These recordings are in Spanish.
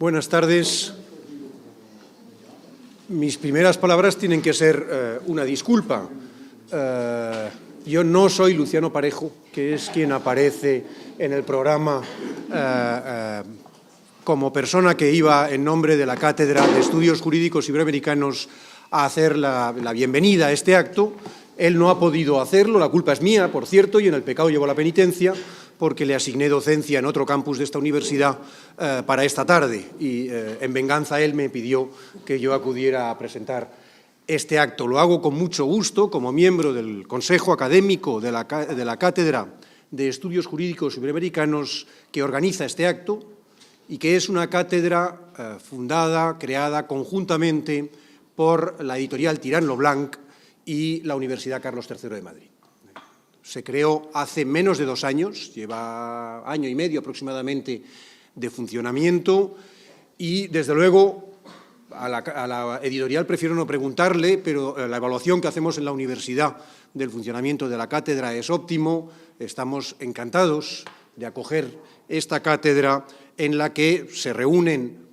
buenas tardes. Mis primeras palabras tienen que ser una disculpa. Yo no soy Luciano Parejo, que es quien aparece en el programa como persona que iba en nombre de la Cátedra de Estudios Jurídicos Iberoamericanos a hacer la bienvenida a este acto. Él no ha podido hacerlo, la culpa es mía, por cierto, y en el pecado llevo la penitencia, porque le asigné docencia en otro campus de esta universidad para esta tarde y en venganza él me pidió que yo acudiera a presentar este acto. Lo hago con mucho gusto como miembro del Consejo Académico de la Cátedra de Estudios Jurídicos Iberoamericanos que organiza este acto y que es una cátedra creada conjuntamente por la editorial Tirán lo Blanc y la Universidad Carlos III de Madrid. Se creó hace menos de 2 años, lleva año y medio aproximadamente de funcionamiento y, desde luego, a la editorial prefiero no preguntarle, pero la evaluación que hacemos en la universidad del funcionamiento de la cátedra es óptimo. Estamos encantados de acoger esta cátedra en la que se unen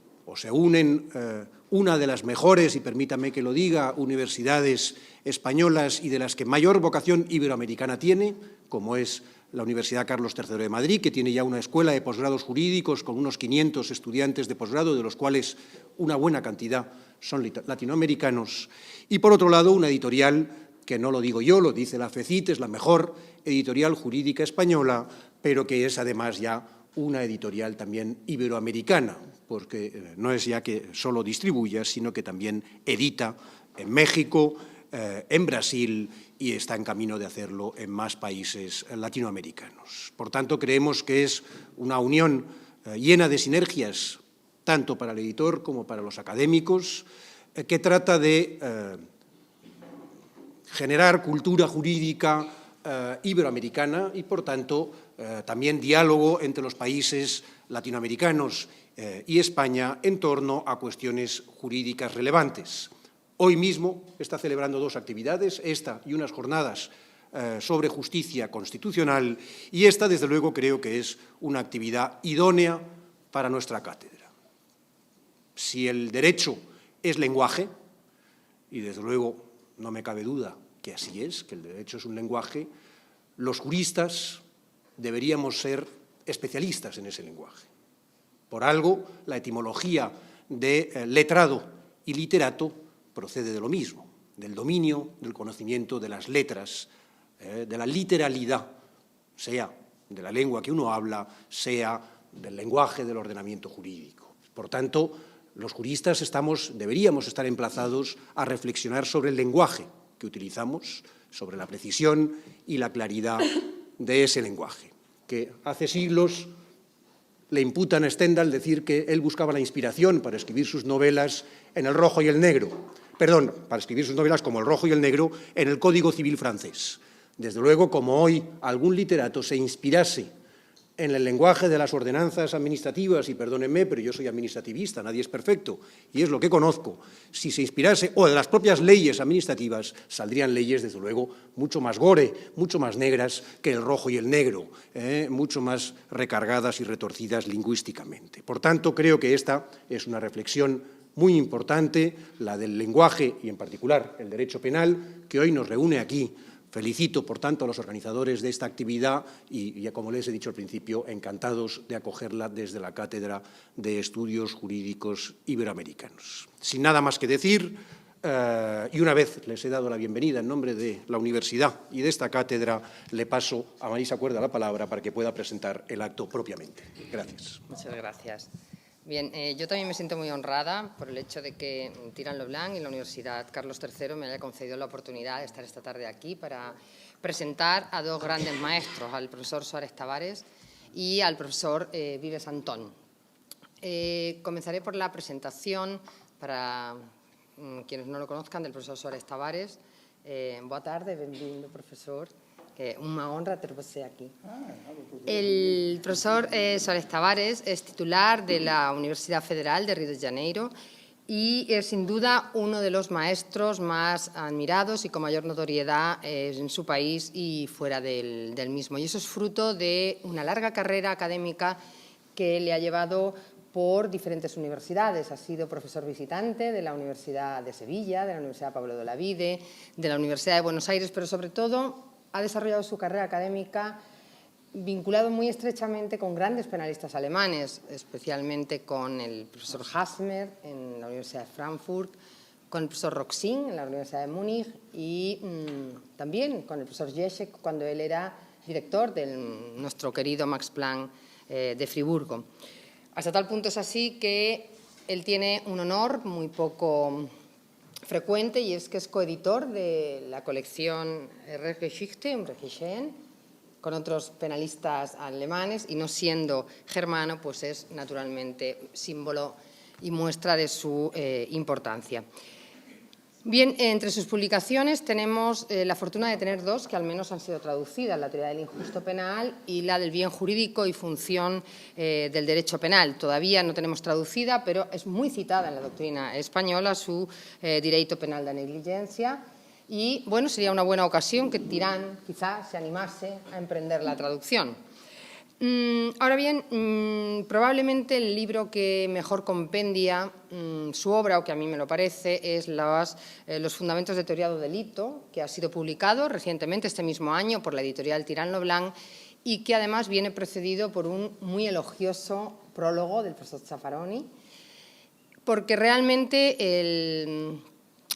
una de las mejores, y permítame que lo diga, universidades españolas y de las que mayor vocación iberoamericana tiene, como es la Universidad Carlos III de Madrid, que tiene ya una escuela de posgrados jurídicos con unos 500 estudiantes de posgrado, de los cuales una buena cantidad son latinoamericanos. Y, por otro lado, una editorial que no lo digo yo, lo dice la FECIT, es la mejor editorial jurídica española, pero que es además ya una editorial también iberoamericana, porque no es ya que solo distribuya, sino que también edita en México, en Brasil y está en camino de hacerlo en más países latinoamericanos. Por tanto, creemos que es una unión llena de sinergias, tanto para el editor como para los académicos, que trata de generar cultura jurídica iberoamericana y, por tanto, también diálogo entre los países latinoamericanos y España en torno a cuestiones jurídicas relevantes. Hoy mismo está celebrando 2 actividades, esta y unas jornadas sobre justicia constitucional, y esta, desde luego, creo que es una actividad idónea para nuestra cátedra. Si el derecho es lenguaje, y desde luego no me cabe duda que así es, que el derecho es un lenguaje, los juristas deberíamos ser especialistas en ese lenguaje. Por algo, la etimología de letrado y literato procede de lo mismo, del dominio, del conocimiento de las letras, de la literalidad, sea de la lengua que uno habla, sea del lenguaje del ordenamiento jurídico. Por tanto, los juristas deberíamos estar emplazados a reflexionar sobre el lenguaje que utilizamos, sobre la precisión y la claridad de ese lenguaje, que hace siglos le imputan a Stendhal decir que él buscaba la inspiración para escribir sus novelas en el rojo y el negro, para escribir sus novelas como El rojo y el negro en el Código Civil francés. Desde luego, como hoy algún literato se inspirase en el lenguaje de las ordenanzas administrativas, y perdónenme, pero yo soy administrativista, nadie es perfecto, y es lo que conozco, si se inspirase, o de las propias leyes administrativas, saldrían leyes, desde luego, mucho más gore, mucho más negras que el rojo y el negro, mucho más recargadas y retorcidas lingüísticamente. Por tanto, creo que esta es una reflexión muy importante, la del lenguaje y, en particular, el derecho penal, que hoy nos reúne aquí. Felicito, por tanto, a los organizadores de esta actividad y, ya como les he dicho al principio, encantados de acogerla desde la Cátedra de Estudios Jurídicos Iberoamericanos. Sin nada más que decir, y una vez les he dado la bienvenida en nombre de la universidad y de esta cátedra, le paso a Marisa Cuerda la palabra para que pueda presentar el acto propiamente. Gracias. Muchas gracias. Bien, yo también me siento muy honrada por el hecho de que Tirán lo Blanc y la Universidad Carlos III me haya concedido la oportunidad de estar esta tarde aquí para presentar a 2 grandes maestros, al profesor Suárez Tavares y al profesor Vives Antón. Comenzaré por la presentación para quienes no lo conozcan del profesor Suárez Tavares. Boa tarde, benvindo, profesor. Que una honra tenerse aquí. El profesor Suárez Tavares es titular de la Universidad Federal de Río de Janeiro y es sin duda uno de los maestros más admirados y con mayor notoriedad en su país y fuera del mismo. Y eso es fruto de una larga carrera académica que le ha llevado por diferentes universidades. Ha sido profesor visitante de la Universidad de Sevilla, de la Universidad Pablo de Olavide, de la Universidad de Buenos Aires, pero sobre todo ha desarrollado su carrera académica vinculado muy estrechamente con grandes penalistas alemanes, especialmente con el profesor Hasmer en la Universidad de Frankfurt, con el profesor Roxin en la Universidad de Múnich y también con el profesor Jeschek cuando él era director de nuestro querido Max Planck de Friburgo. Hasta tal punto es así que él tiene un honor muy poco frecuente y es que es coeditor de la colección Rechtsgeschichte und Rechtsgeschehen con otros penalistas alemanes y no siendo germano, pues es naturalmente símbolo y muestra de su importancia. Bien, entre sus publicaciones tenemos la fortuna de tener dos que al menos han sido traducidas, la teoría del injusto penal y la del bien jurídico y función del derecho penal. Todavía no tenemos traducida, pero es muy citada en la doctrina española su Direito Penal da Negligencia y, bueno, sería una buena ocasión que Tirán quizá se animase a emprender la traducción. Ahora bien, probablemente el libro que mejor compendia su obra, o que a mí me lo parece, es Los fundamentos de teoría do delito, que ha sido publicado recientemente, este mismo año, por la editorial Tirán lo Blanc, y que además viene precedido por un muy elogioso prólogo del profesor Zaffaroni, porque realmente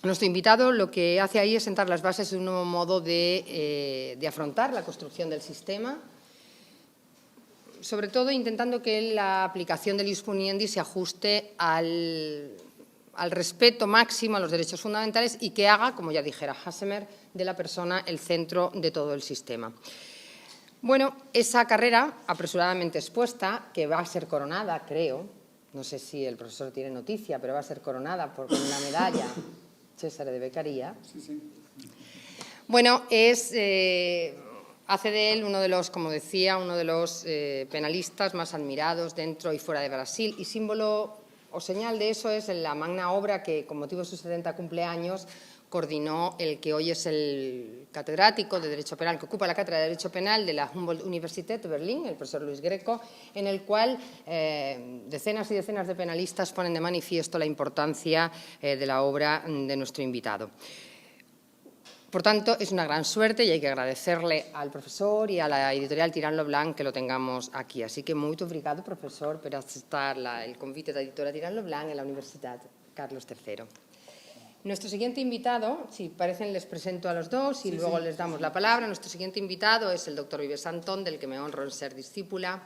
nuestro invitado lo que hace ahí es sentar las bases de un nuevo modo de afrontar la construcción del sistema, sobre todo intentando que la aplicación del ius puniendi se ajuste al respeto máximo a los derechos fundamentales y que haga, como ya dijera Hasmer, de la persona el centro de todo el sistema. Bueno, esa carrera apresuradamente expuesta, que va a ser coronada, creo, no sé si el profesor tiene noticia, pero va a ser coronada con una medalla Cesare de Beccaria. Sí. Bueno, hace de él uno de los, como decía, uno de los penalistas más admirados dentro y fuera de Brasil, y símbolo o señal de eso es la magna obra que, con motivo de sus 70 cumpleaños, coordinó el que hoy es el catedrático de Derecho Penal, que ocupa la cátedra de Derecho Penal de la Humboldt-Universität de Berlín, el profesor Luis Greco, en el cual decenas y decenas de penalistas ponen de manifiesto la importancia de la obra de nuestro invitado. Por tanto, es una gran suerte y hay que agradecerle al profesor y a la editorial Tirán lo Blanc que lo tengamos aquí. Así que muito obrigado, profesor, por aceptar el convite da editora Tirán lo Blanc en la Universidad Carlos III. Nuestro siguiente invitado, si parecen les presento a los dos y luego les damos la palabra. Nuestro siguiente invitado es el doctor Vives Antón, del que me honro en ser discípula.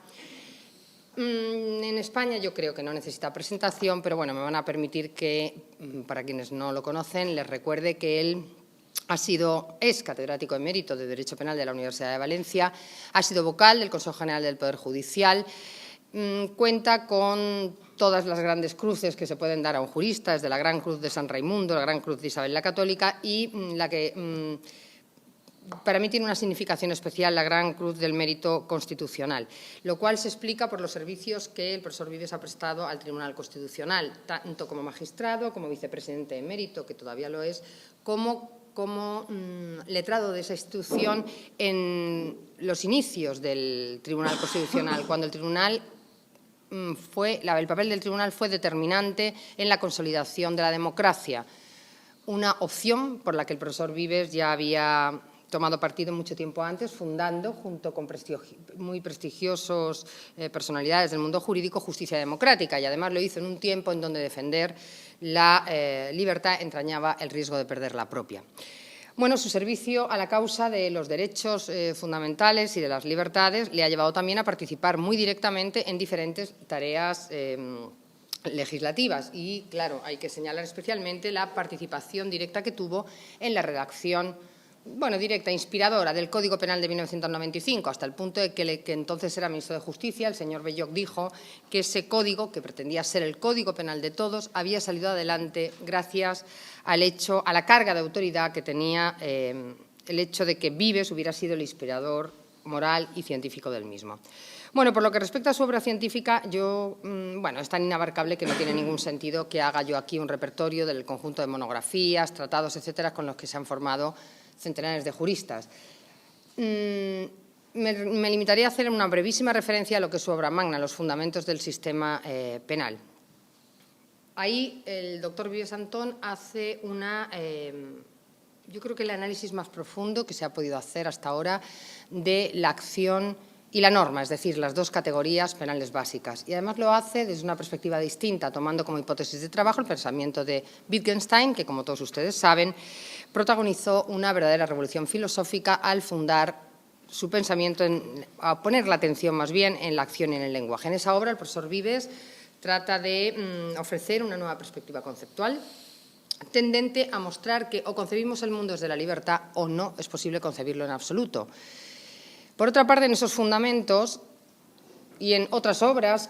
En España yo creo que no necesita presentación, pero bueno, me van a permitir que, para quienes no lo conocen, les recuerde que él es catedrático emérito de Derecho Penal de la Universidad de Valencia, ha sido vocal del Consejo General del Poder Judicial, cuenta con todas las grandes cruces que se pueden dar a un jurista, desde la Gran Cruz de San Raimundo, la Gran Cruz de Isabel la Católica y la que para mí tiene una significación especial, la Gran Cruz del Mérito Constitucional, lo cual se explica por los servicios que el profesor Vives ha prestado al Tribunal Constitucional, tanto como magistrado, como vicepresidente emérito, que todavía lo es, como letrado de esa institución en los inicios del Tribunal Constitucional, cuando el papel del Tribunal fue determinante en la consolidación de la democracia, una opción por la que el profesor Vives ya había tomado partido mucho tiempo antes, fundando, junto con muy prestigiosos personalidades del mundo jurídico, Justicia Democrática, y además lo hizo en un tiempo en donde defender la libertad entrañaba el riesgo de perder la propia. Bueno, su servicio a la causa de los derechos fundamentales y de las libertades le ha llevado también a participar muy directamente en diferentes tareas legislativas y, claro, hay que señalar especialmente la participación directa que tuvo en la redacción directa, inspiradora del Código Penal de 1995, hasta el punto de que el que entonces era ministro de Justicia, el señor Belloc, dijo que ese código, que pretendía ser el Código Penal de todos, había salido adelante gracias a la carga de autoridad que tenía el hecho de que Vives hubiera sido el inspirador moral y científico del mismo. Bueno, por lo que respecta a su obra científica, es tan inabarcable que no tiene ningún sentido que haga yo aquí un repertorio del conjunto de monografías, tratados, etcétera, con los que se han formado centenares de juristas. me limitaría a hacer una brevísima referencia a lo que es su obra magna, los fundamentos del sistema penal. Ahí el doctor Vives Antón hace yo creo que el análisis más profundo que se ha podido hacer hasta ahora de la acción y la norma, es decir, las dos categorías penales básicas. Y además lo hace desde una perspectiva distinta, tomando como hipótesis de trabajo el pensamiento de Wittgenstein, que, como todos ustedes saben, protagonizó una verdadera revolución filosófica al fundar su pensamiento, a poner la atención más bien en la acción y en el lenguaje. En esa obra, el profesor Vives trata de ofrecer una nueva perspectiva conceptual tendente a mostrar que o concebimos el mundo desde la libertad o no es posible concebirlo en absoluto. Por otra parte, en esos fundamentos y en otras obras,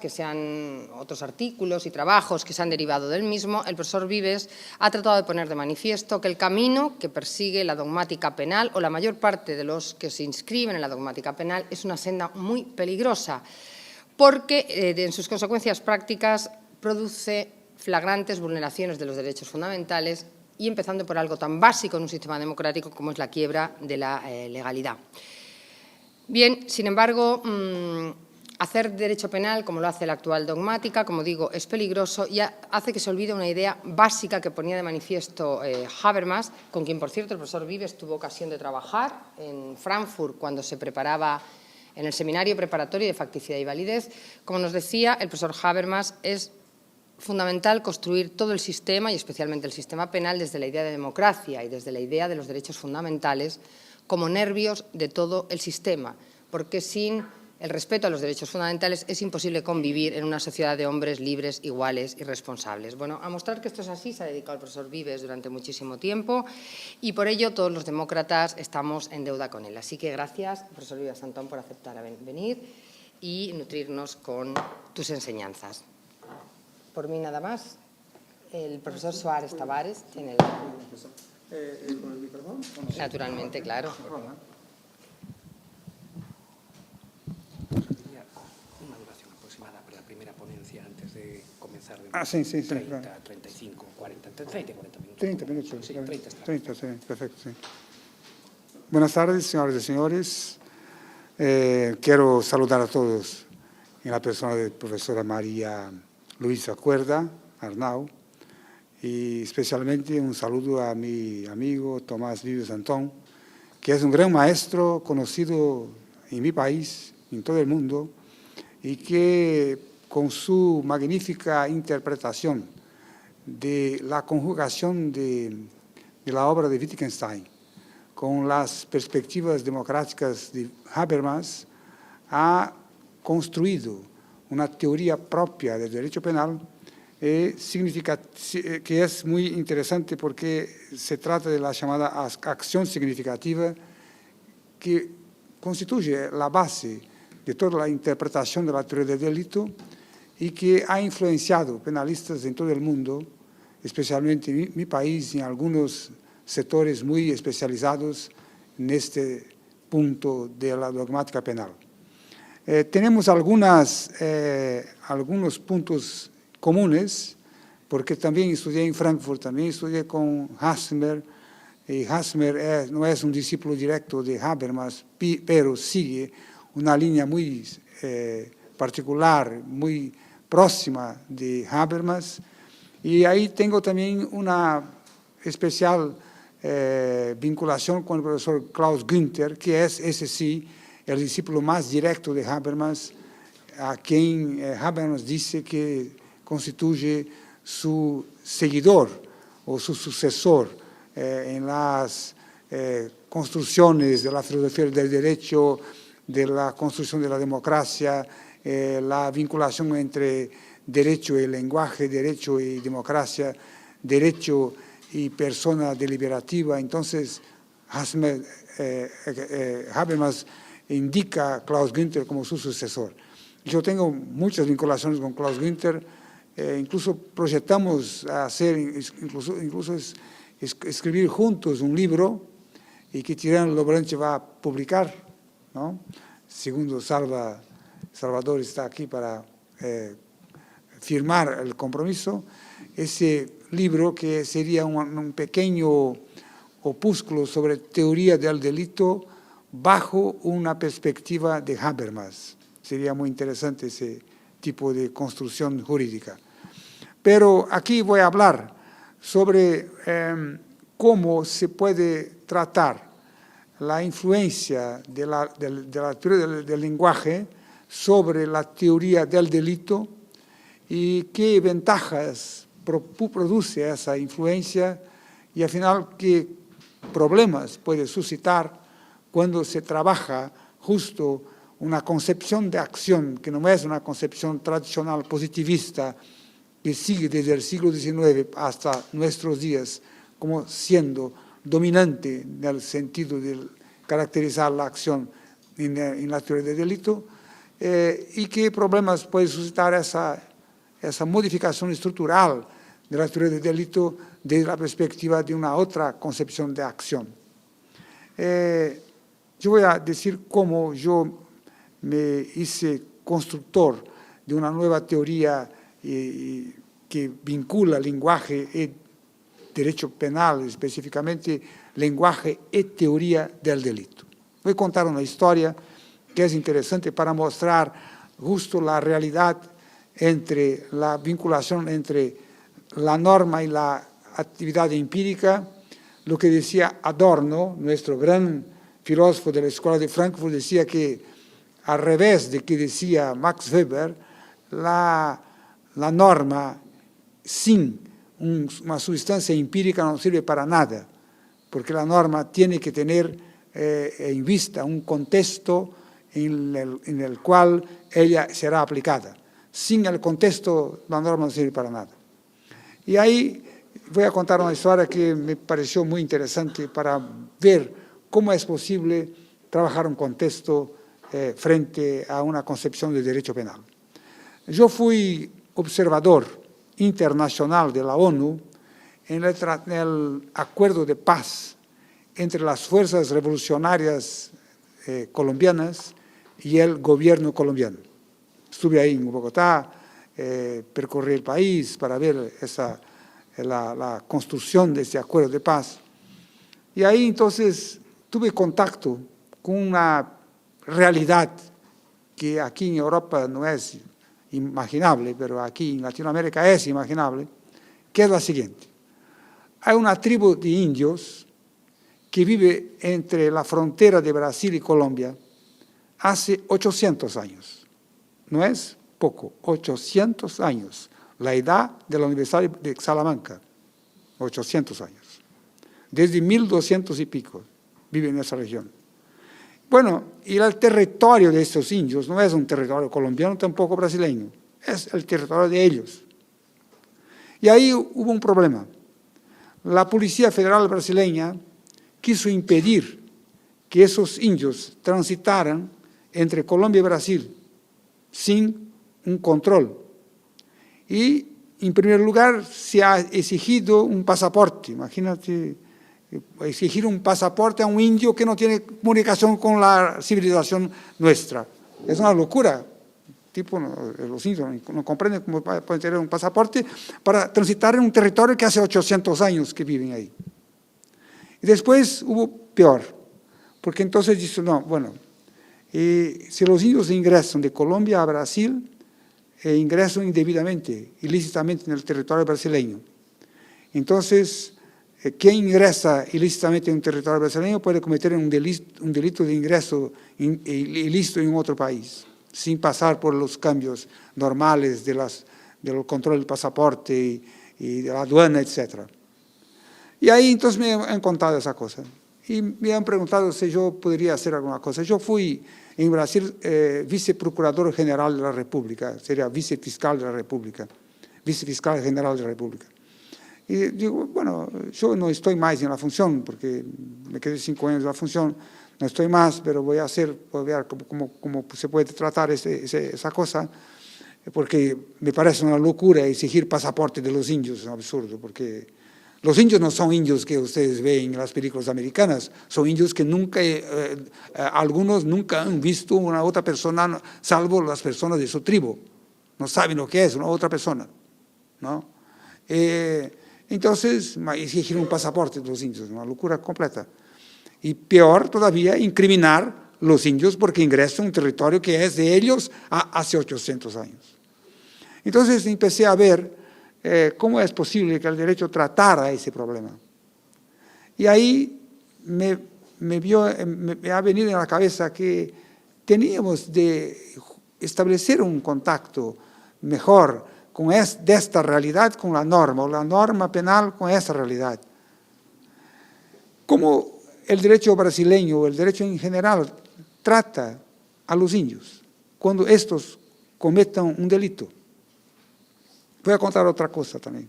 otros artículos y trabajos que se han derivado del mismo, el profesor Vives ha tratado de poner de manifiesto que el camino que persigue la dogmática penal, o la mayor parte de los que se inscriben en la dogmática penal, es una senda muy peligrosa, porque en sus consecuencias prácticas produce flagrantes vulneraciones de los derechos fundamentales y empezando por algo tan básico en un sistema democrático como es la quiebra de la legalidad. Bien, sin embargo, hacer derecho penal, como lo hace la actual dogmática, como digo, es peligroso y hace que se olvide una idea básica que ponía de manifiesto Habermas, con quien, por cierto, el profesor Vives tuvo ocasión de trabajar en Frankfurt cuando se preparaba en el Seminario Preparatorio de Facticidad y Validez. Como nos decía el profesor Habermas, es fundamental construir todo el sistema, y especialmente el sistema penal, desde la idea de democracia y desde la idea de los derechos fundamentales como nervios de todo el sistema, porque sin el respeto a los derechos fundamentales es imposible convivir en una sociedad de hombres libres, iguales y responsables. Bueno, a mostrar que esto es así se ha dedicado el profesor Vives durante muchísimo tiempo y por ello todos los demócratas estamos en deuda con él. Así que gracias, profesor Vives Antón, por aceptar venir y nutrirnos con tus enseñanzas. Por mí nada más. El profesor Suárez Tavares tiene el... ¿Con el micrófono? Naturalmente, claro. Una duración aproximada para la primera ponencia antes de comenzar. Sí, 30, claro. 35, 40, 30 y 40 minutos. 30 minutos. Sí, 30 está. 30, sí, perfecto. Sí. Buenas tardes, señoras y señores. Quiero saludar a todos en la persona de la profesora María Luisa Cuerda Arnau, y especialmente un saludo a mi amigo Tomás Vives Antón, que es un gran maestro conocido en mi país, en todo el mundo, y que con su magnífica interpretación de la conjugación de la obra de Wittgenstein con las perspectivas democráticas de Habermas, ha construido una teoría propia del derecho penal que es muy interesante porque se trata de la llamada acción significativa, que constituye la base de toda la interpretación de la teoría del delito y que ha influenciado penalistas en todo el mundo, especialmente en mi país, en algunos sectores muy especializados en este punto de la dogmática penal. Tenemos algunos puntos comunes, porque también estudié en Frankfurt, también estudié con Hasmer, y Hasmer no es un discípulo directo de Habermas, pero sigue una línea muy particular, muy próxima de Habermas, y ahí tengo también una especial vinculación con el profesor Klaus Günther, que es, ese sí, el discípulo más directo de Habermas, a quien Habermas dice que constituye su seguidor o su sucesor en las construcciones de la filosofía del derecho, de la construcción de la democracia, la vinculación entre derecho y lenguaje, derecho y democracia, derecho y persona deliberativa. Entonces, Habermas indica a Klaus Günther como su sucesor. Yo tengo muchas vinculaciones con Klaus Günther, incluso proyectamos hacer, incluso escribir juntos un libro y que Tirano Lobranche va a publicar, ¿no? Segundo Salvador está aquí para firmar el compromiso. Ese libro, que sería un pequeño opúsculo sobre teoría del delito, bajo una perspectiva de Habermas. Sería muy interesante ese tipo de construcción jurídica. Pero aquí voy a hablar sobre cómo se puede tratar la influencia de la teoría del lenguaje sobre la teoría del delito y qué ventajas produce esa influencia y al final qué problemas puede suscitar cuando se trabaja justo una concepción de acción que no es una concepción tradicional positivista que sigue desde el siglo XIX hasta nuestros días como siendo dominante en el sentido de caracterizar la acción en la teoría del delito y qué problemas puede suscitar esa modificación estructural de la teoría del delito desde la perspectiva de una otra concepción de acción. Yo voy a decir cómo yo me hice constructor de una nueva teoría que vincula lenguaje y derecho penal, específicamente lenguaje y teoría del delito. Voy a contar una historia que es interesante para mostrar justo la realidad entre la vinculación entre la norma y la actividad empírica. Lo que decía Adorno, nuestro gran filósofo de la Escuela de Frankfurt, decía que al revés de que decía Max Weber, la norma sin una sustancia empírica no sirve para nada, porque la norma tiene que tener en vista un contexto en el cual ella será aplicada. Sin el contexto, la norma no sirve para nada. Y ahí voy a contar una historia que me pareció muy interesante para ver cómo es posible trabajar un contexto frente a una concepción de derecho penal. Yo fui observador internacional de la ONU en el acuerdo de paz entre las fuerzas revolucionarias colombianas y el gobierno colombiano. Estuve ahí en Bogotá, percorrí el país para ver la construcción de ese acuerdo de paz. Y ahí entonces tuve contacto con una realidad que aquí en Europa no es imaginable, pero aquí en Latinoamérica es imaginable, que es la siguiente. Hay una tribu de indios que vive entre la frontera de Brasil y Colombia hace 800 años. No es poco, 800 años. La edad de la Universidad de Salamanca, 800 años. Desde 1200 y pico vive en esa región. Bueno, y el territorio de estos indios no es un territorio colombiano, tampoco brasileño, es el territorio de ellos. Y ahí hubo un problema. La Policía Federal brasileña quiso impedir que esos indios transitaran entre Colombia y Brasil sin un control. Y, en primer lugar, se ha exigido un pasaporte. Imagínate, exigir un pasaporte a un indio que no tiene comunicación con la civilización nuestra. Es una locura. Los indios no comprenden cómo pueden tener un pasaporte para transitar en un territorio que hace 800 años que viven ahí. Y después hubo peor, porque entonces dice, no, bueno, si los indios ingresan de Colombia a Brasil, ingresan indebidamente, ilícitamente en el territorio brasileño. Entonces, quien ingresa ilícitamente en un territorio brasileño puede cometer un delito de ingreso ilícito en otro país, sin pasar por los cambios normales del control del pasaporte y de la aduana, etc. Y ahí entonces me han contado esa cosa. Y me han preguntado si yo podría hacer alguna cosa. Yo fui en Brasil viceprocurador general de la República, sería vicefiscal de la República, vicefiscal general de la República. Y digo, bueno, yo no estoy más en la función, porque me quedé 5 años en la función, no estoy más, pero voy a ver cómo se puede tratar esa cosa, porque me parece una locura exigir pasaporte de los indios, es un absurdo, porque los indios no son indios que ustedes ven en las películas americanas, son indios que nunca, algunos nunca han visto una otra persona, salvo las personas de su tribu, no saben lo que es una otra persona, ¿no? Entonces, exigir un pasaporte de los indios, una locura completa. y peor todavía, incriminar a los indios porque ingresan a un territorio que es de ellos hace 800 años. Entonces empecé a ver cómo es posible que el derecho tratara ese problema. Y ahí me ha venido en la cabeza que teníamos de establecer un contacto mejor de esta realidad con la norma, o la norma penal con esta realidad. Cómo el derecho brasileño, o el derecho en general, trata a los indios cuando estos cometan un delito. Voy a contar otra cosa también.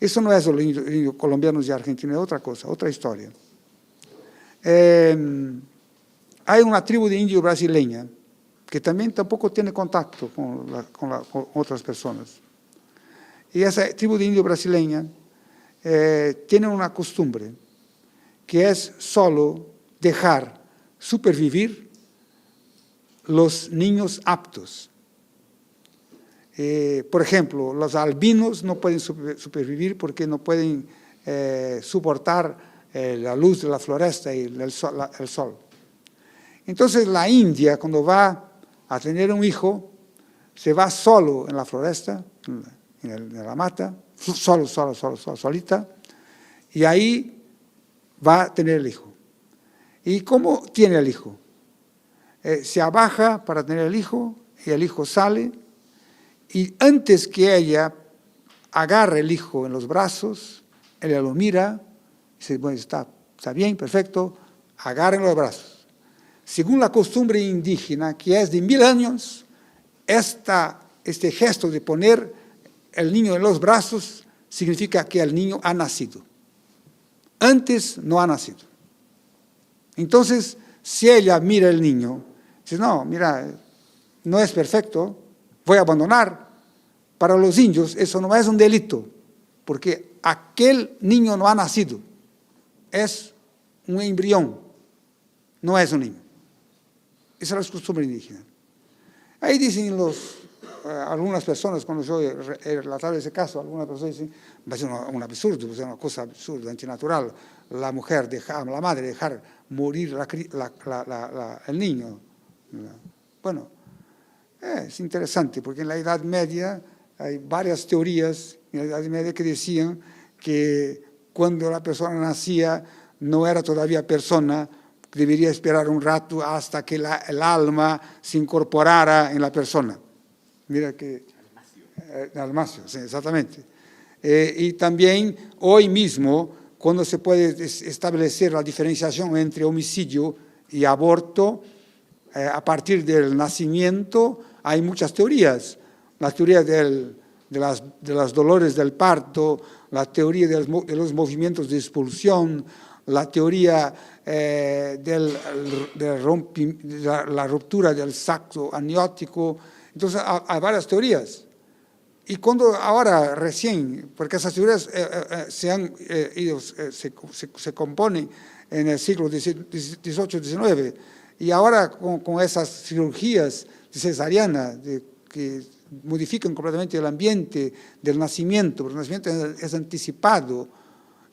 Eso no es los indios colombianos y argentinos, es otra cosa, otra historia. Hay una tribu de indios brasileña que también tampoco tiene contacto con otras personas. Y esa tribu de indios brasileña tiene una costumbre que es solo dejar supervivir los niños aptos. Por ejemplo, los albinos no pueden supervivir porque no pueden soportar la luz de la floresta y el sol. Entonces la India, cuando va a tener un hijo, se va solo en la floresta, en la mata, solita, y ahí va a tener el hijo. ¿Y cómo tiene el hijo? Se abaja para tener el hijo, y el hijo sale, y antes que ella agarre el hijo en los brazos, ella lo mira, y dice, bueno, está bien, perfecto, agarren los brazos. Según la costumbre indígena, que es de 1000 años, este gesto de poner el niño en los brazos significa que el niño ha nacido. Antes no ha nacido. Entonces, si ella mira al niño, dice, no, mira, no es perfecto, voy a abandonar. Para los indios eso no es un delito, porque aquel niño no ha nacido, es un embrión, no es un niño. Esa es la costumbre indígena. Ahí dicen algunas personas, cuando yo he relatado ese caso, algunas personas dicen, va a ser un absurdo, va a ser una cosa absurda, antinatural, la madre dejar morir el niño. Bueno, es interesante, porque en la Edad Media hay varias teorías en la Edad Media que decían que cuando la persona nacía no era todavía persona, debería esperar un rato hasta que el alma se incorporara en la persona. Mira que... Dalmacio, sí, exactamente. Y también hoy mismo, cuando se puede establecer la diferenciación entre homicidio y aborto, a partir del nacimiento hay muchas teorías. La teoría de los dolores del parto, la teoría de los movimientos de expulsión, la teoría de la ruptura del saco amniótico. Entonces hay varias teorías. Y cuando ahora recién, porque esas teorías se componen en el siglo XVIII-XIX, y ahora con esas cirugías de cesariana que modifican completamente el ambiente del nacimiento, porque el nacimiento es anticipado.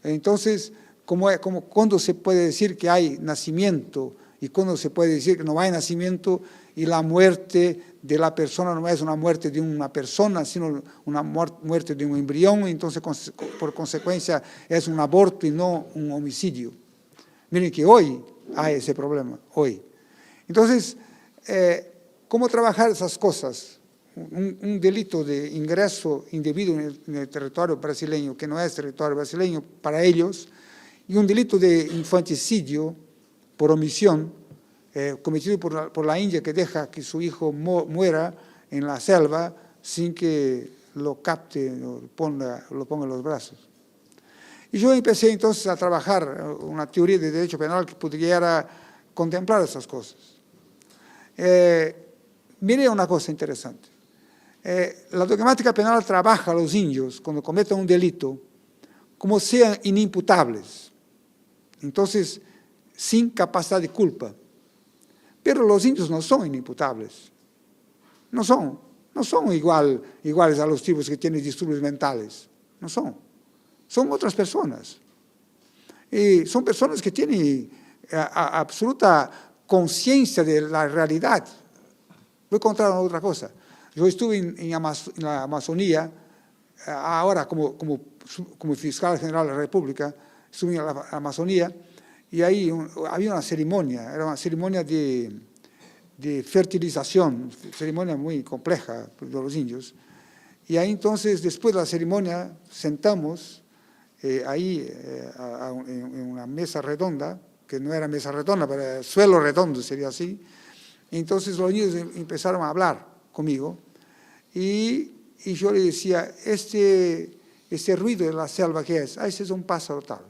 Entonces, ¿cuándo se puede decir que hay nacimiento y cuándo se puede decir que no hay nacimiento y la muerte de la persona no es una muerte de una persona, sino una muerte de un embrión, entonces por consecuencia es un aborto y no un homicidio? Miren que hoy hay ese problema, hoy. Entonces, ¿cómo trabajar esas cosas? Un delito de ingreso indebido en el territorio brasileño, que no es territorio brasileño para ellos, y un delito de infanticidio por omisión, cometido por la India, que deja que su hijo muera en la selva sin que lo capte, lo ponga en los brazos. Y yo empecé entonces a trabajar una teoría de derecho penal que pudiera contemplar esas cosas. Mire una cosa interesante. La dogmática penal trabaja a los indios cuando cometen un delito como sean inimputables, entonces sin capacidad de culpa. Pero los indios no son inimputables, no son iguales a los tipos que tienen disturbios mentales, son otras personas. Y son personas que tienen absoluta conciencia de la realidad. Voy a contar otra cosa. Yo estuve en la Amazonía, ahora como fiscal general de la República, estuve en la Amazonía, y ahí había una ceremonia, era una ceremonia de fertilización, ceremonia muy compleja de los indios. Y ahí entonces, después de la ceremonia, sentamos ahí en una mesa redonda, que no era mesa redonda, pero era suelo redondo, sería así. Y entonces los niños empezaron a hablar conmigo y yo le decía, este ruido de la selva, ¿qué es? Ese es un pájaro tal.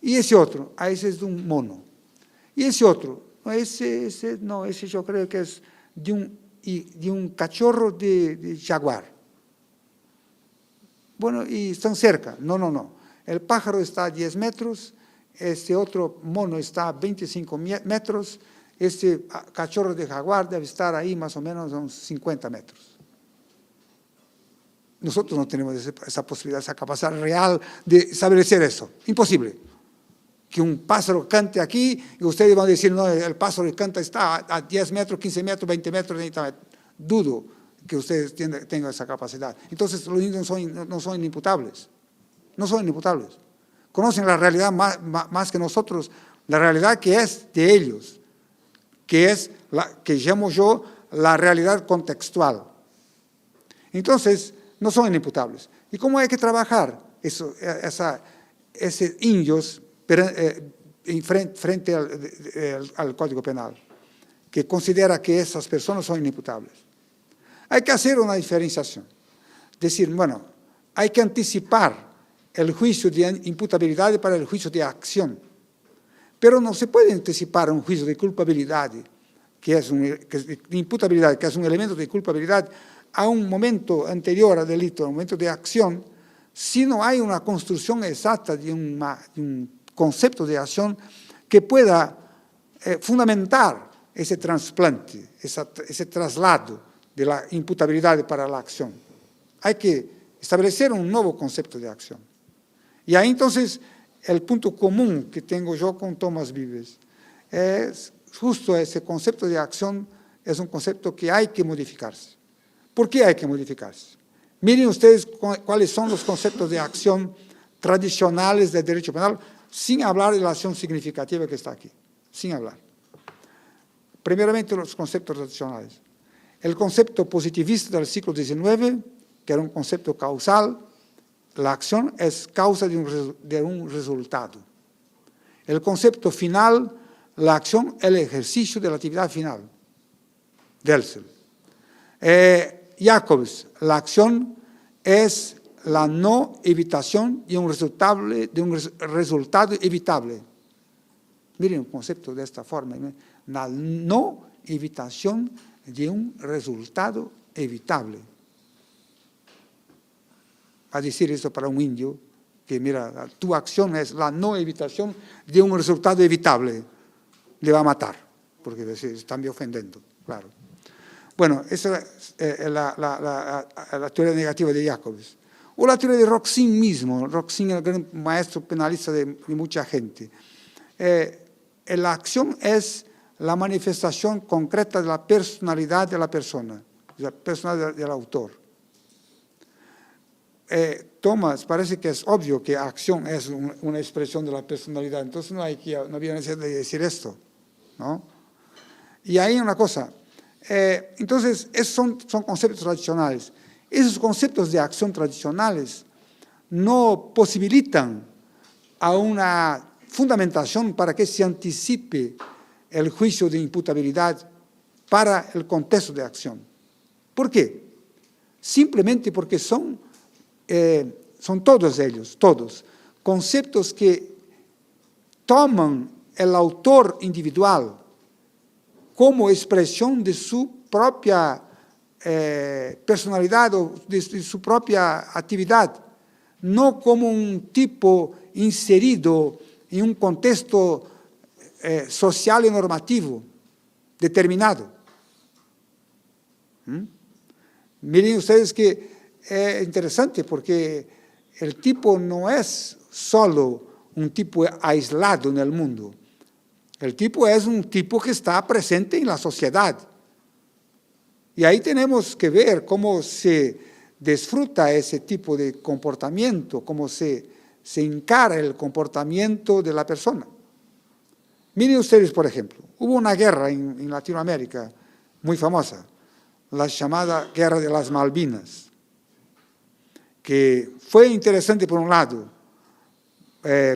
Y ese otro, ese es de un mono. Y ese otro, ese yo creo que es de un cachorro de jaguar. Bueno, y están cerca. No. El pájaro está a 10 metros, este otro mono está a 25 metros, este cachorro de jaguar debe estar ahí más o menos a unos 50 metros. Nosotros no tenemos esa posibilidad, esa capacidad real de establecer eso. Imposible. Que un pájaro cante aquí y ustedes van a decir, no, el pájaro que canta está a 10 metros, 15 metros, 20 metros, 30 metros. Dudo que ustedes tengan esa capacidad. Entonces los niños no son inimputables. No son inimputables. Conocen la realidad más que nosotros, la realidad que es de ellos, que es la que llamo yo la realidad contextual. Entonces, no son inimputables. ¿Y cómo hay que trabajar esos indios frente al Código Penal, que considera que esas personas son inimputables? Hay que hacer una diferenciación. Decir, bueno, hay que anticipar el juicio de imputabilidad para el juicio de acción. Pero no se puede anticipar un juicio de culpabilidad, de imputabilidad, que es un elemento de culpabilidad, a un momento anterior al delito, a un momento de acción, si no hay una construcción exacta de un concepto de acción que pueda fundamentar ese trasplante, ese traslado de la imputabilidad para la acción. Hay que establecer un nuevo concepto de acción. Y ahí entonces el punto común que tengo yo con Tomás Vives es justo ese concepto de acción, es un concepto que hay que modificarse. ¿Por qué hay que modificarse? Miren ustedes cuáles son los conceptos de acción tradicionales del derecho penal, sin hablar de la acción significativa que está aquí, sin hablar. Primeramente, los conceptos tradicionales. El concepto positivista del siglo XIX, que era un concepto causal, la acción es causa de un resultado. El concepto final, la acción es el ejercicio de la actividad final. Delcel. Jacobs, la acción es la no evitación de un resultado evitable. Miren el concepto de esta forma. La no evitación de un resultado evitable. A decir eso para un indio, que mira, tu acción es la no evitación de un resultado evitable. Le va a matar, porque se están ofendiendo, claro. Bueno, esa es la teoría negativa de Jacobs. O la teoría de Roxin mismo. Roxin, el gran maestro penalista de mucha gente. La acción es la manifestación concreta de la personalidad de la persona, de la personalidad del autor. Tomás, parece que es obvio que acción es una expresión de la personalidad, entonces no había necesidad de decir esto, ¿no? Y hay una cosa, entonces esos son conceptos tradicionales. Esos conceptos de acción tradicionales no posibilitan a una fundamentación para que se anticipe el juicio de imputabilidad para el contexto de acción. ¿Por qué? Simplemente porque son todos ellos, conceptos que toman el autor individual como expresión de su propia personalidad o de su propia actividad, no como un tipo inserido en un contexto social y normativo determinado. Miren ustedes que es interesante porque el tipo no es solo un tipo aislado en el mundo. El tipo es un tipo que está presente en la sociedad. Y ahí tenemos que ver cómo se disfruta ese tipo de comportamiento, cómo se encara el comportamiento de la persona. Miren ustedes, por ejemplo, hubo una guerra en Latinoamérica muy famosa, la llamada Guerra de las Malvinas, que fue interesante por un lado,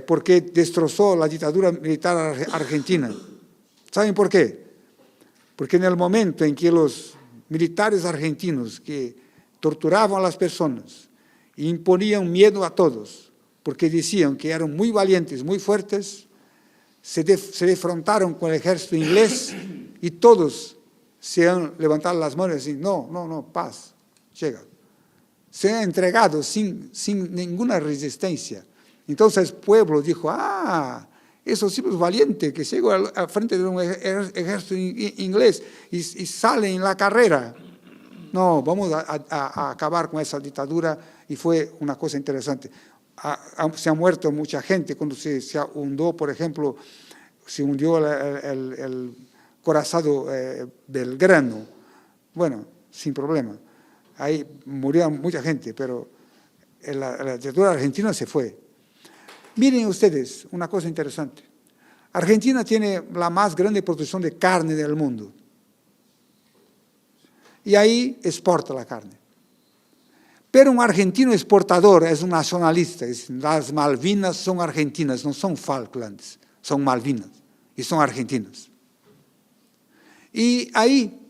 porque destrozó la dictadura militar argentina. ¿Saben por qué? Porque en el momento en que los militares argentinos que torturaban a las personas e imponían miedo a todos, porque decían que eran muy valientes, muy fuertes, se defrontaron con el ejército inglés y todos se han levantado las manos y dicen, no, paz, llega. Se han entregado sin ninguna resistencia. Entonces el pueblo dijo, esos tipos valientes que llegan al frente de un ejército inglés y salen en la carrera. No, vamos a acabar con esa dictadura, y fue una cosa interesante. Se ha muerto mucha gente cuando se hundió, por ejemplo, se hundió el corazado Belgrano. Bueno, sin problema. Ahí murió mucha gente, pero la dictadura argentina se fue. Miren ustedes una cosa interesante. Argentina tiene la más grande producción de carne del mundo. Y ahí exporta la carne. Pero un argentino exportador es un nacionalista. Las Malvinas son argentinas, no son Falklands, son Malvinas y son argentinas. Y ahí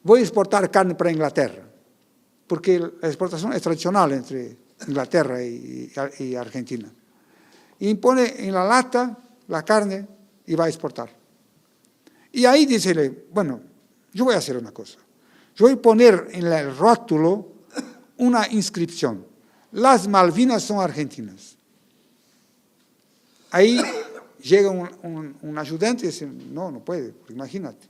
voy a exportar carne para Inglaterra, porque la exportación es tradicional entre Inglaterra y Argentina. Y pone en la lata la carne y va a exportar. Y ahí dice, bueno, yo voy a hacer una cosa. Yo voy a poner en el rótulo una inscripción. Las Malvinas son argentinas. Ahí llega un ayudante y dice, no puede, imagínate.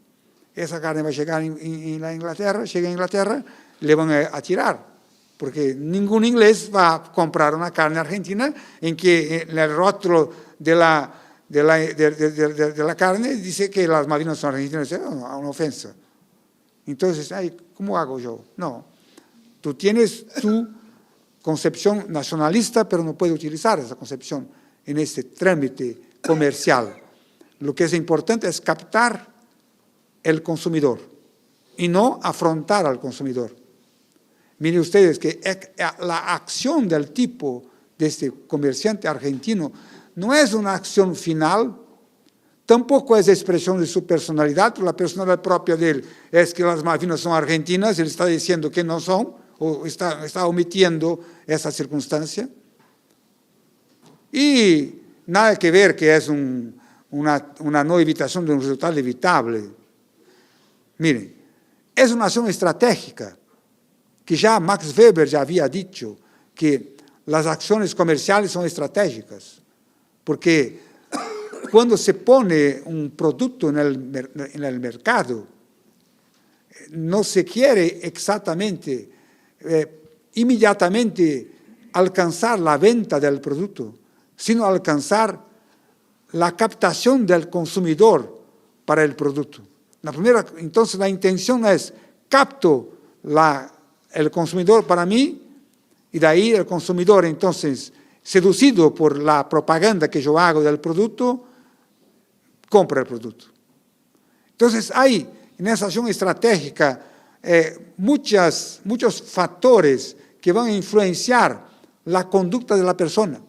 Esa carne va a llegar en la Inglaterra, llega a Inglaterra, le van a tirar. Porque ningún inglés va a comprar una carne argentina en que en el rótulo de la carne dice que las Malvinas son argentinas. Es una ofensa. Entonces, ¿cómo hago yo? No. Tú tienes tu concepción nacionalista, pero no puedes utilizar esa concepción en este trámite comercial. Lo que es importante es captar el consumidor y no afrontar al consumidor. Miren ustedes que la acción del tipo de este comerciante argentino no es una acción final, tampoco es expresión de su personalidad, la personalidad propia de él es que las Malvinas son argentinas, él está diciendo que no son, o está omitiendo esa circunstancia. Y nada que ver que es una no evitación de un resultado evitable. Miren, es una acción estratégica, que ya Max Weber ya había dicho que las acciones comerciales son estratégicas, porque cuando se pone un producto en el mercado, no se quiere exactamente, inmediatamente alcanzar la venta del producto, sino alcanzar la captación del consumidor para el producto. Entonces la intención es, capto el consumidor para mí, y de ahí el consumidor, entonces, seducido por la propaganda que yo hago del producto, compra el producto. Entonces, hay en esa acción estratégica muchos factores que van a influenciar la conducta de la persona.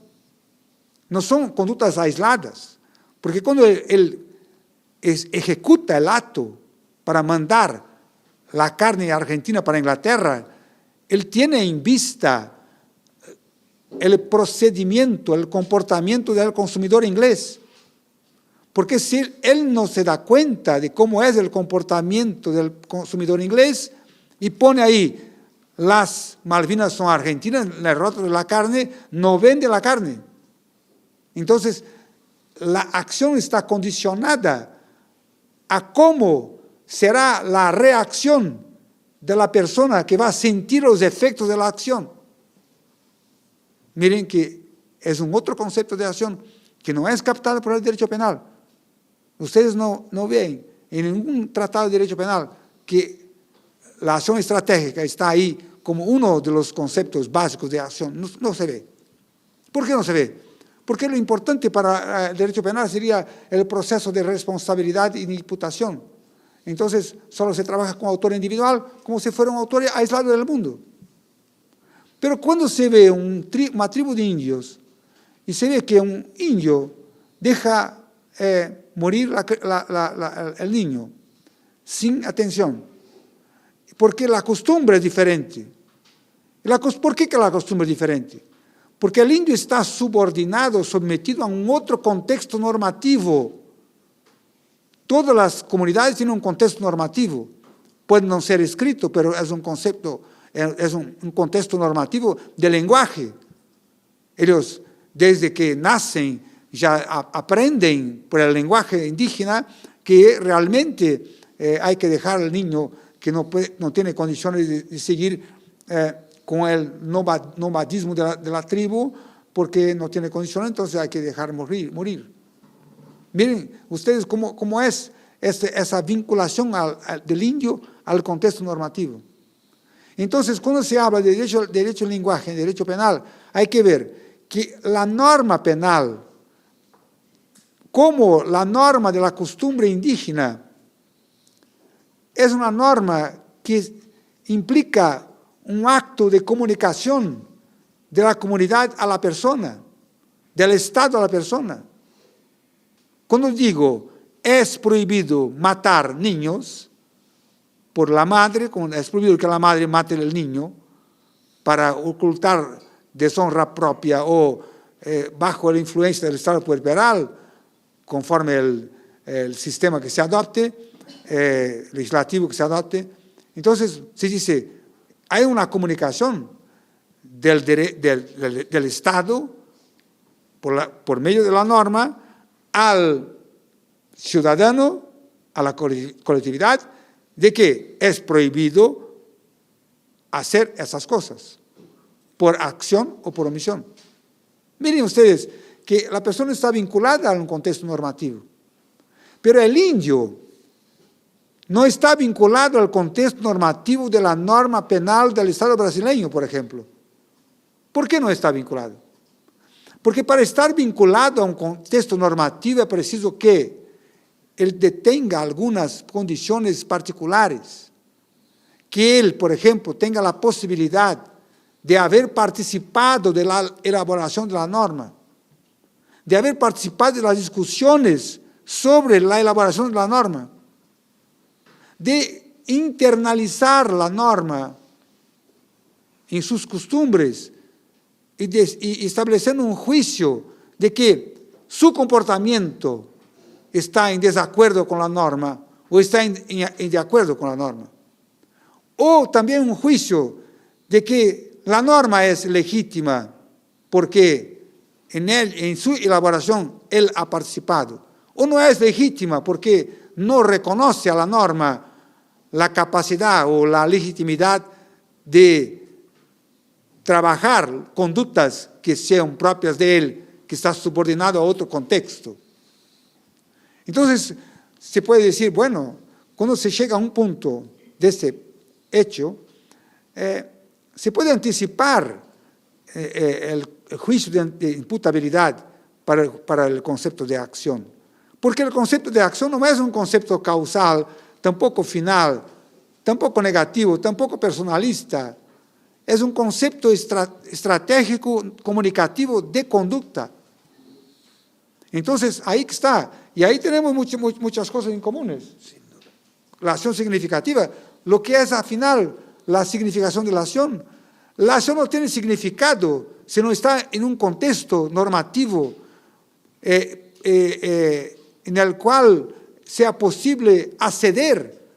No son conductas aisladas, porque cuando él ejecuta el acto para mandar la carne argentina para Inglaterra, él tiene en vista el procedimiento, el comportamiento del consumidor inglés. Porque si él no se da cuenta de cómo es el comportamiento del consumidor inglés y pone ahí, las Malvinas son argentinas, en el rótulo de la carne, no vende la carne. Entonces, la acción está condicionada a cómo será la reacción de la persona que va a sentir los efectos de la acción. Miren que es un otro concepto de acción que no es captado por el derecho penal. Ustedes no ven en ningún tratado de derecho penal que la acción estratégica está ahí como uno de los conceptos básicos de acción. No se ve. ¿Por qué no se ve? Porque lo importante para el derecho penal sería el proceso de responsabilidad y de imputación. Entonces, solo se trabaja con autor individual como si fuera un autor aislado del mundo. Pero cuando se ve una tribu de indios y se ve que un indio deja morir el niño sin atención, porque la costumbre es diferente. ¿Por qué que la costumbre es diferente? Porque el indio está subordinado, sometido a un otro contexto normativo. Todas las comunidades tienen un contexto normativo. Puede no ser escrito, pero es un concepto, es un contexto normativo de lenguaje. Ellos, desde que nacen, ya aprenden por el lenguaje indígena que realmente hay que dejar al niño que no tiene condiciones de seguir con el nomadismo de la tribu, porque no tiene condiciones, entonces hay que dejar morir. Miren ustedes cómo es esa vinculación del indio al contexto normativo. Entonces, cuando se habla de derecho al lenguaje, de derecho penal, hay que ver que la norma penal, como la norma de la costumbre indígena, es una norma que implica un acto de comunicación de la comunidad a la persona, del Estado a la persona. Cuando digo, es prohibido matar niños por la madre, es prohibido que la madre mate al niño para ocultar deshonra propia o bajo la influencia del estado puerperal, conforme el sistema que se adopte, legislativo que se adopte. Entonces, se dice, hay una comunicación del Estado por medio de la norma al ciudadano, a la colectividad, de que es prohibido hacer esas cosas, por acción o por omisión. Miren ustedes que la persona está vinculada a un contexto normativo, pero el indio no está vinculado al contexto normativo de la norma penal del Estado brasileño, por ejemplo. ¿Por qué no está vinculado? Porque para estar vinculado a un contexto normativo es preciso que él detenga algunas condiciones particulares, que él, por ejemplo, tenga la posibilidad de haber participado de la elaboración de la norma, de haber participado de las discusiones sobre la elaboración de la norma, de internalizar la norma en sus costumbres y estableciendo un juicio de que su comportamiento está en desacuerdo con la norma o está en de acuerdo con la norma. O también un juicio de que la norma es legítima porque en su elaboración él ha participado. O no es legítima porque no reconoce a la norma la capacidad o la legitimidad de trabajar conductas que sean propias de él, que está subordinado a otro contexto. Entonces, se puede decir, bueno, cuando se llega a un punto de este hecho, se puede anticipar el juicio de imputabilidad para el concepto de acción. Porque el concepto de acción no es un concepto causal, tampoco final, tampoco negativo, tampoco personalista. Es un concepto estratégico, comunicativo de conducta. Entonces, ahí está. Y ahí tenemos muchas cosas en comunes. La acción significativa, lo que es al final la significación de la acción. La acción no tiene significado si no está en un contexto normativo en el cual sea posible acceder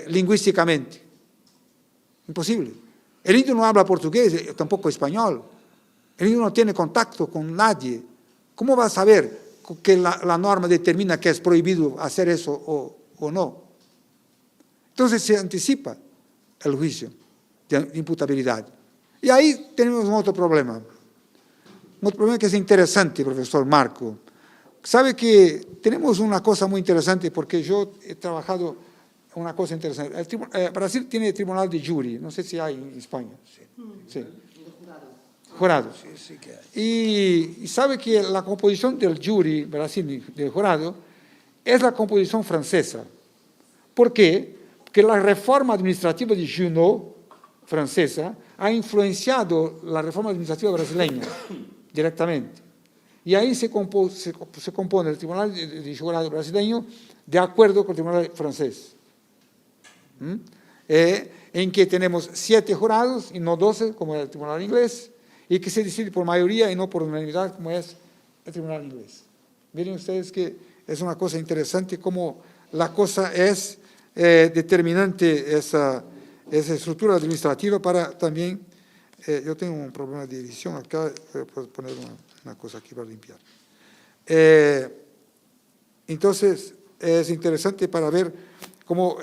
lingüísticamente. Imposible. El indio no habla portugués, tampoco español. El indio no tiene contacto con nadie. ¿Cómo va a saber que la norma determina que es prohibido hacer eso o no? Entonces se anticipa el juicio de imputabilidad. Y ahí tenemos un otro problema. Un otro problema que es interesante, profesor Marco, sabe que tenemos una cosa muy interesante, porque yo he trabajado una cosa interesante. Brasil tiene tribunal de jury, no sé si hay en España. Sí. Jurado. Sí, sí que hay. Y sabe que la composición del jury, Brasil, del jurado, es la composición francesa. ¿Por qué? Porque la reforma administrativa de Junot, francesa, ha influenciado la reforma administrativa brasileña directamente. Y ahí se compone el Tribunal de Jurado brasileño de acuerdo con el Tribunal francés. En que tenemos 7 jurados y no 12, como es el Tribunal inglés, y que se decide por mayoría y no por unanimidad, como es el Tribunal inglés. Miren ustedes que es una cosa interesante, como la cosa es determinante, esa estructura administrativa para también... yo tengo un problema de edición acá, voy a poner una cosa aquí para limpiar. Entonces, es interesante para ver cómo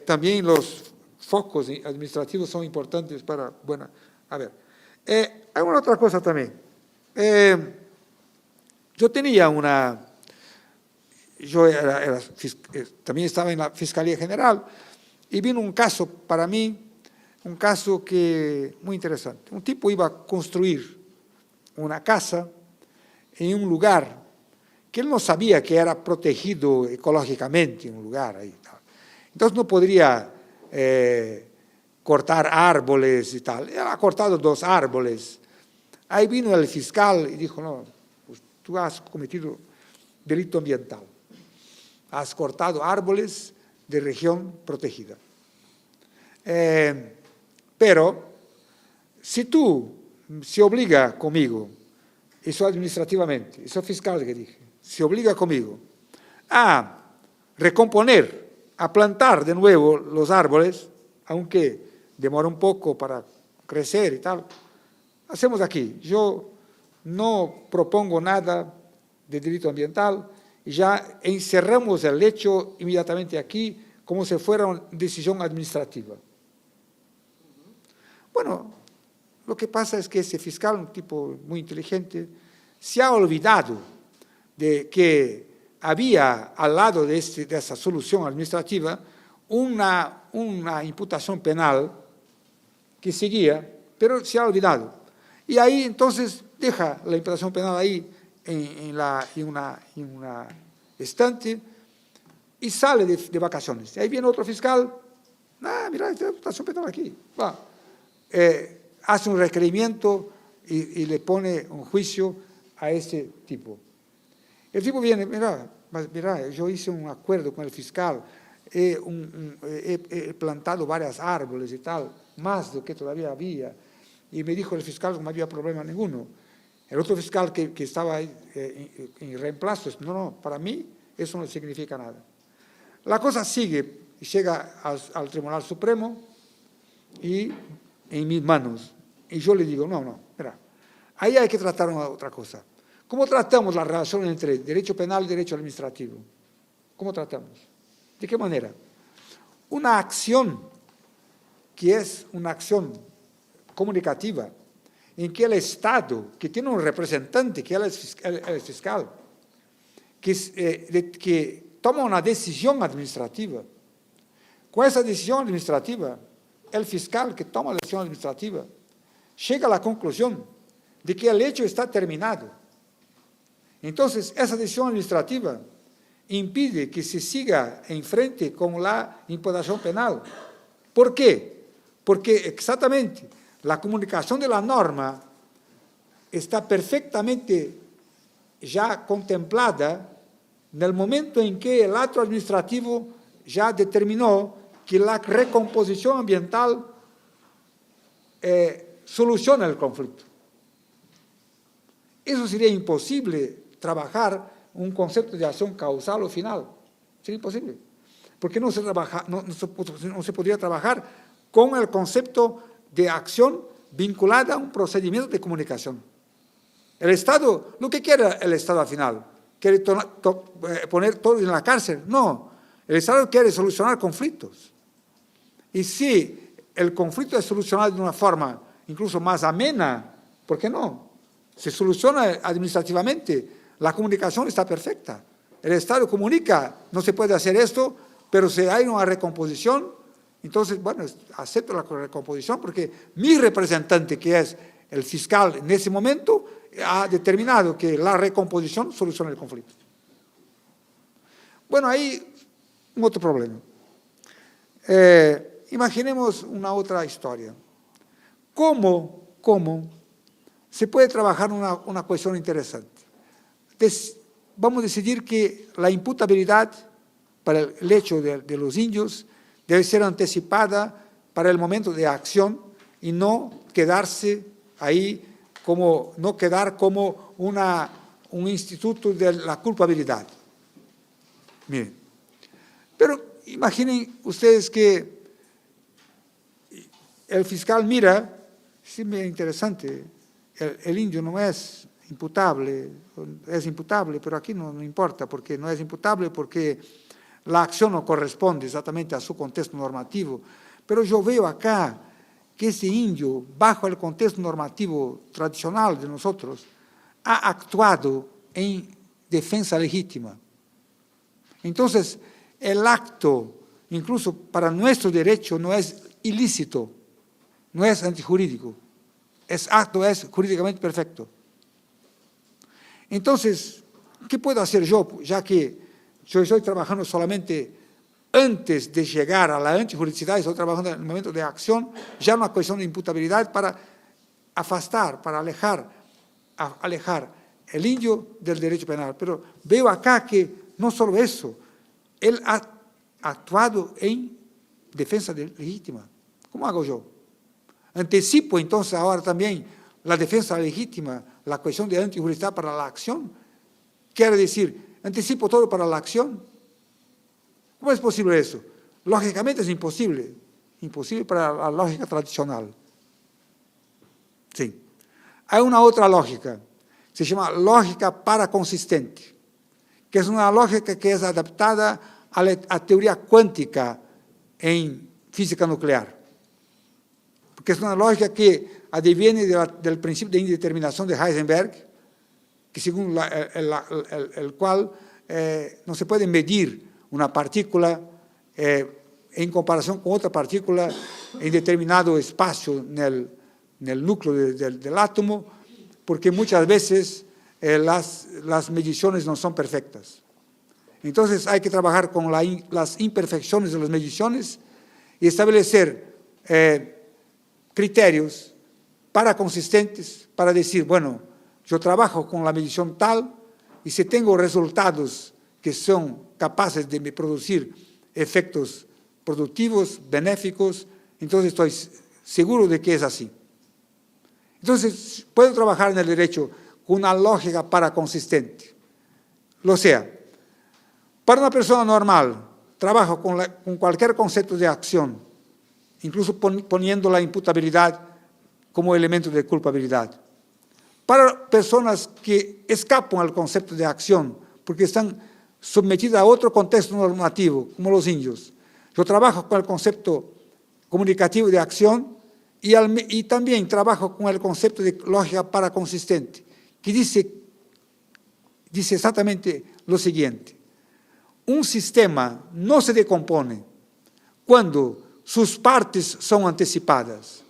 también los focos administrativos son importantes para... Bueno, a ver, hay una otra cosa también. Yo tenía una... Yo también estaba en la Fiscalía General y vino un caso para mí, un caso que muy interesante. Un tipo iba a construir una casa en un lugar que él no sabía que era protegido ecológicamente, un lugar ahí. Entonces no podría cortar árboles y tal. Él ha cortado 2 árboles. Ahí vino el fiscal y dijo, no, pues tú has cometido delito ambiental. Has cortado árboles de región protegida. Pero si tú se obliga conmigo, eso administrativamente, eso fiscal que dije, se obliga conmigo a recomponer, a plantar de nuevo los árboles, aunque demora un poco para crecer y tal, hacemos aquí. Yo no propongo nada de delito ambiental y ya encerramos el hecho inmediatamente aquí como si fuera una decisión administrativa. Bueno, lo que pasa es que ese fiscal, un tipo muy inteligente, se ha olvidado de que había al lado de esa solución administrativa una imputación penal que seguía, pero se ha olvidado. Y ahí entonces deja la imputación penal ahí en una estante y sale de vacaciones. Y ahí viene otro fiscal, mira, esta imputación penal aquí, va. Hace un requerimiento y le pone un juicio a ese tipo. El tipo viene, mira, yo hice un acuerdo con el fiscal, he plantado varios árboles y tal, más de lo que todavía había, y me dijo el fiscal que no había problema ninguno. El otro fiscal que estaba ahí en reemplazo, no, para mí eso no significa nada. La cosa sigue y llega al Tribunal Supremo y en mis manos. Y yo le digo, no, mira, ahí hay que tratar una otra cosa. ¿Cómo tratamos la relación entre derecho penal y derecho administrativo? ¿Cómo tratamos? ¿De qué manera? Una acción que es una acción comunicativa, en que el Estado, que tiene un representante, que es el fiscal, que toma una decisión administrativa. Con esa decisión administrativa, el fiscal que toma la decisión administrativa llega a la conclusión de que el hecho está terminado. Entonces, esa decisión administrativa impide que se siga en frente con la imputación penal. ¿Por qué? Porque exactamente la comunicación de la norma está perfectamente ya contemplada en el momento en que el acto administrativo ya determinó que la recomposición ambiental soluciona el conflicto. Eso sería imposible trabajar un concepto de acción causal o final. Sería imposible. Porque no se podría trabajar con el concepto de acción vinculada a un procedimiento de comunicación. El Estado, lo que quiere el Estado al final, quiere poner todos en la cárcel. No, el Estado quiere solucionar conflictos. Y si el conflicto es solucionado de una forma incluso más amena, ¿por qué no? Se soluciona administrativamente la comunicación está perfecta. El Estado comunica, no se puede hacer esto, pero si hay una recomposición, entonces, bueno, acepto la recomposición porque mi representante, que es el fiscal en ese momento, ha determinado que la recomposición soluciona el conflicto. Bueno, hay un otro problema. Imaginemos una otra historia. ¿Cómo se puede trabajar una cuestión interesante? Vamos a decidir que la imputabilidad para el hecho de los indios debe ser anticipada para el momento de acción y no quedarse ahí no quedar como un instituto de la culpabilidad. Miren, pero imaginen ustedes que el fiscal mira, sí, es interesante, el indio no es imputable, pero aquí no importa, porque no es imputable porque la acción no corresponde exactamente a su contexto normativo. Pero yo veo acá que ese indio, bajo el contexto normativo tradicional de nosotros, ha actuado en defensa legítima. Entonces, el acto, incluso para nuestro derecho, no es ilícito, no es antijurídico. Ese acto es jurídicamente perfecto. Entonces, ¿qué puedo hacer yo? Ya que yo estoy trabajando solamente antes de llegar a la antijuridicidad, estoy trabajando en el momento de acción, ya una cuestión de imputabilidad para afastar, para alejar el indio del derecho penal. Pero veo acá que no solo eso, él ha actuado en defensa legítima. ¿Cómo hago yo? Anticipo entonces ahora también la defensa legítima, la cuestión de antijuridicidad para la acción. Quiere decir, anticipo todo para la acción. ¿Cómo es posible eso? Lógicamente es imposible. Imposible para la lógica tradicional. Sí. Hay una otra lógica, se llama lógica paraconsistente, que es una lógica que es adaptada a la teoría cuántica en física nuclear. Porque es una lógica que adviene del principio de indeterminación de Heisenberg, que según el cual no se puede medir una partícula en comparación con otra partícula en determinado espacio en el núcleo del átomo, porque muchas veces las mediciones no son perfectas. Entonces hay que trabajar con las imperfecciones de las mediciones y establecer criterios paraconsistentes para decir, bueno, yo trabajo con la medición tal y si tengo resultados que son capaces de producir efectos productivos, benéficos, entonces estoy seguro de que es así. Entonces, puedo trabajar en el derecho con una lógica paraconsistente. Lo sea, para una persona normal, trabajo con cualquier concepto de acción, incluso poniendo la imputabilidad como elemento de culpabilidad. Para personas que escapan al concepto de acción, porque están sometidas a otro contexto normativo, como los indios, yo trabajo con el concepto comunicativo de acción y también trabajo con el concepto de lógica paraconsistente, que dice exactamente lo siguiente. Un sistema no se decompone cuando sus partes son anticipadas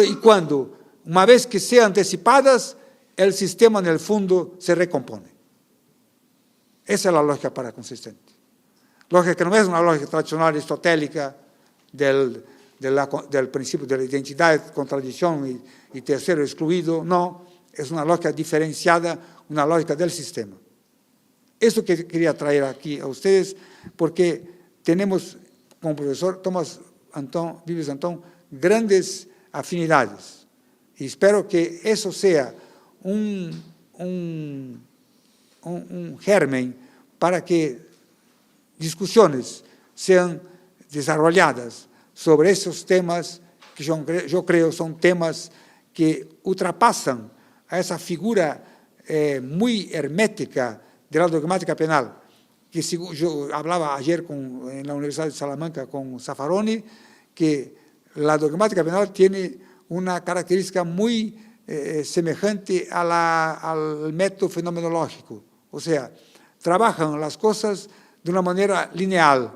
y cuando, una vez que sean anticipadas, el sistema en el fondo se recompone. Esa es la lógica paraconsistente. Lógica que no es una lógica tradicional aristotélica del principio de la identidad, contradicción y tercero excluido, no, es una lógica diferenciada, una lógica del sistema. Eso que quería traer aquí a ustedes, porque tenemos con el profesor Tomás Vives Antón grandes afinidades, y espero que eso sea un germen para que discusiones sean desarrolladas sobre esos temas que yo creo son temas que ultrapasan a esa figura muy hermética de la dogmática penal, que yo hablaba ayer en la Universidad de Salamanca con Zaffaroni, que la dogmática penal tiene una característica muy semejante al método fenomenológico, o sea, trabajan las cosas de una manera lineal,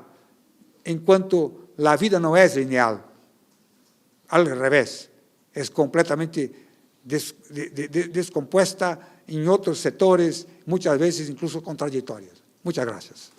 en cuanto la vida no es lineal, al revés, es completamente descompuesta en otros sectores, muchas veces incluso contradictorias. Muchas gracias.